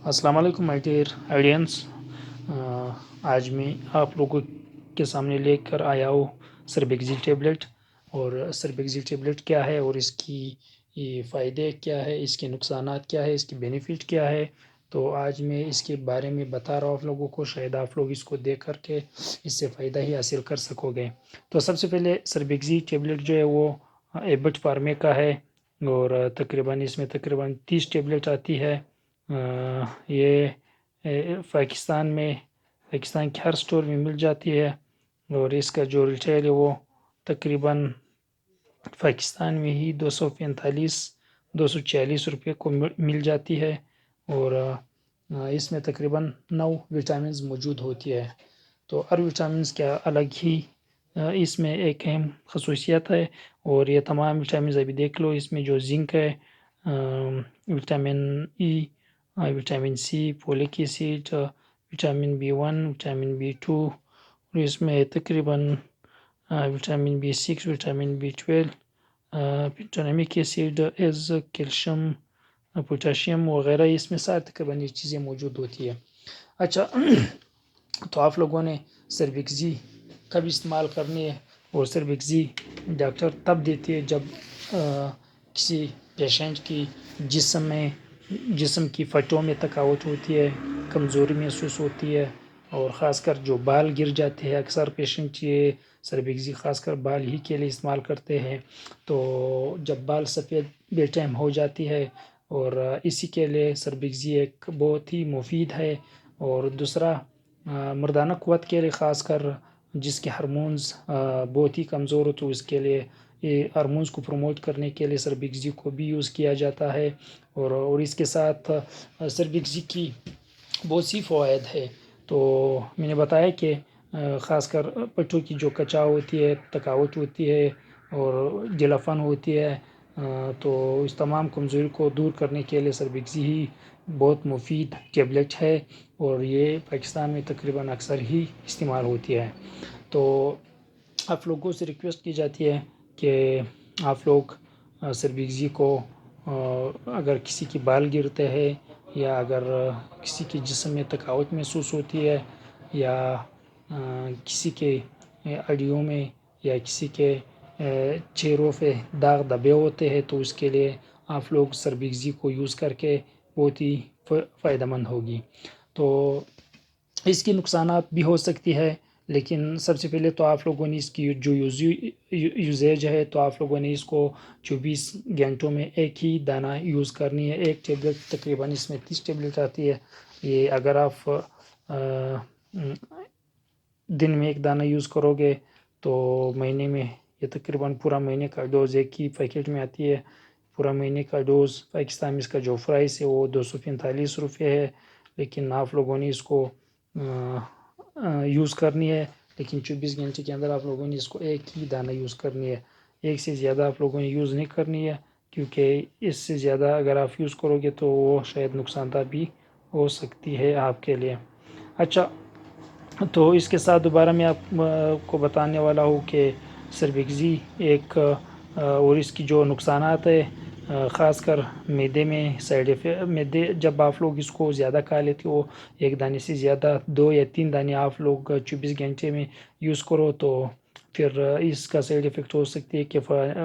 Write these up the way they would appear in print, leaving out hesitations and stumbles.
السلام علیکم my dear audience, آج میں آپ لوگوں کے سامنے لے کر آیا ہوں سربیکزی ٹیبلٹ۔ اور سربیکزی ٹیبلٹ کیا ہے اور اس کی فائدے کیا ہے، اس کے نقصانات کیا ہے، اس کی بینیفٹ کیا ہے، تو آج میں اس کے بارے میں بتا رہا ہوں آپ لوگوں کو۔ شاید آپ لوگ اس کو دیکھ کر کے اس سے فائدہ ہی حاصل کر سکو گے۔ تو سب سے پہلے سربیکزی ٹیبلٹ جو ہے وہ ایبٹ فارمے کا ہے، اور تقریباً اس میں 30 ٹیبلٹ آتی ہے۔ یہ پاکستان کے ہر سٹور میں مل جاتی ہے، اور اس کا جو ریٹیل ہے وہ تقریباً پاکستان میں ہی 240 روپے کو مل جاتی ہے، اور اس میں تقریباً 9 وٹامنز موجود ہوتی ہے۔ تو ہر وٹامنز کا الگ ہی اس میں ایک اہم خصوصیت ہے، اور یہ تمام وٹامنز ابھی دیکھ لو۔ اس میں جو زنک ہے، vitamin E, vitamin C, folic acid, vitamin B1، vitamin B2، اور اس میں تقریباً وٹامن B6، وٹامن B12، وٹامک ایسڈ، کیلشیم، پوٹاشیم وغیرہ، اس میں سارے تقریباً یہ چیزیں موجود ہوتی ہے۔ اچھا، تو آپ لوگوں نے سربیکزی کب استعمال کرنی ہے، اور سربیکزی ڈاکٹر تب دیتی ہے جب کسی پیشنٹ کی جسم کی فٹوں میں تھکاوٹ ہوتی ہے، کمزوری محسوس ہوتی ہے، اور خاص کر جو بال گر جاتے ہیں۔ اکثر پیشنٹ یہ سربیکزی خاص کر بال ہی کے لیے استعمال کرتے ہیں۔ تو جب بال سفید بے ٹائم ہو جاتی ہے، اور اسی کے لیے سربیکزی ایک بہت ہی مفید ہے۔ اور دوسرا، مردانہ قوت کے لیے، خاص کر جس کے ہارمونز بہت ہی کمزور ہو، تو اس کے لیے یہ ہارمونز کو پروموٹ کرنے کے لیے سربیکزی کو بھی یوز کیا جاتا ہے۔ اور اس کے ساتھ سربیکزی کی بہت سی فوائد ہے۔ تو میں نے بتایا کہ خاص کر پٹھوں کی جو کچاؤ ہوتی ہے، تھکاوٹ ہوتی ہے، اور ڈھیلاپن ہوتی ہے، تو اس تمام کمزوری کو دور کرنے کے لیے سربیکزی ہی بہت مفید ٹیبلٹ ہے، اور یہ پاکستان میں تقریباً اکثر ہی استعمال ہوتی ہے۔ تو آپ لوگوں سے ریکویسٹ کی جاتی ہے کہ آپ لوگ سربیکزی کو، اگر کسی کی بال گرتے ہیں، یا اگر کسی کے جسم میں تھکاوٹ محسوس ہوتی ہے، یا کسی کے ہڈیوں میں یا کسی کے چہروں پہ داغ دبے ہوتے ہیں، تو اس کے لیے آپ لوگ سربیکزی کو یوز کر کے بہت ہی فائدہ مند ہوگی۔ تو اس کی نقصانات بھی ہو سکتی ہے، لیکن سب سے پہلے تو آپ لوگوں نے اس کی جو یوزیج ہے، تو آپ لوگوں نے اس کو 24 گھنٹوں میں ایک ہی دانہ یوز کرنی ہے۔ ایک ٹیبلٹ تقریباً اس میں 30 ٹیبلٹ آتی ہے۔ یہ اگر آپ دن میں ایک دانہ یوز کرو گے تو مہینے میں یہ تقریباً پورا مہینے کا ڈوز ایک ہی پیکٹ میں آتی ہے۔ پورا مہینے کا ڈوز پاکستان میں اس کا جو پرائس ہے وہ 245 روپے ہے، لیکن آپ لوگوں نے اس کو یوز کرنی ہے، لیکن 24 گھنٹے کے اندر آپ لوگوں نے اس کو ایک ہی دانہ یوز کرنی ہے۔ ایک سے زیادہ آپ لوگوں نے یوز نہیں کرنی ہے، کیونکہ اس سے زیادہ اگر آپ یوز کرو گے تو وہ شاید نقصان دہ بھی ہو سکتی ہے آپ کے لیے۔ اچھا، تو اس کے ساتھ دوبارہ میں آپ کو بتانے والا ہوں کہ سربیکزی ایک اور اس کی جو نقصانات ہے، خاص کر معدے میں معدے جب آپ لوگ اس کو زیادہ کھا لیتے ہو، ایک دانے سے زیادہ 2 یا 3 دانے آپ لوگ 24 گھنٹے میں یوز کرو، تو پھر اس کا سائیڈ افیکٹ ہو سکتی ہے کہ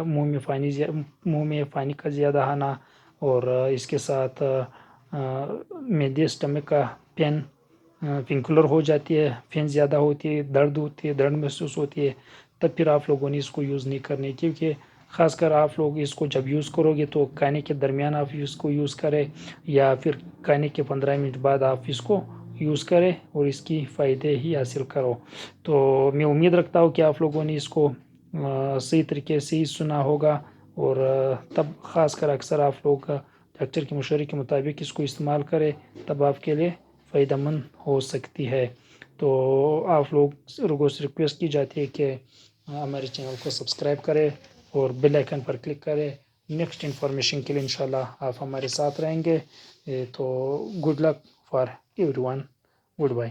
منہ میں پانی کا زیادہ آنا، اور اس کے ساتھ معدے اسٹمک کا پینکولر ہو جاتی ہے، پین زیادہ ہوتی ہے، درد ہوتی ہے، درد محسوس ہوتی ہے، تب پھر آپ لوگوں نے اس کو یوز نہیں کرنی، کیونکہ خاص کر آپ لوگ اس کو جب یوز کرو گے تو کھانے کے درمیان آپ اس کو یوز کریں، یا پھر کھانے کے 15 منٹ بعد آپ اس کو یوز کریں، اور اس کی فائدے ہی حاصل کرو۔ تو میں امید رکھتا ہوں کہ آپ لوگوں نے اس کو صحیح طریقے سے ہی سنا ہوگا، اور تب خاص کر اکثر آپ لوگ ڈاکٹر کے مشورے کے مطابق اس کو استعمال کریں، تب آپ کے لیے فائدہ مند ہو سکتی ہے۔ تو آپ لوگوں سے ریکویسٹ کی جاتی ہے کہ ہمارے چینل کو سبسکرائب کریں اور بیل آئیکن پر کلک کریں۔ نیکسٹ انفارمیشن کے لیے انشاءاللہ آپ ہمارے ساتھ رہیں گے۔ تو good luck for everyone, good by.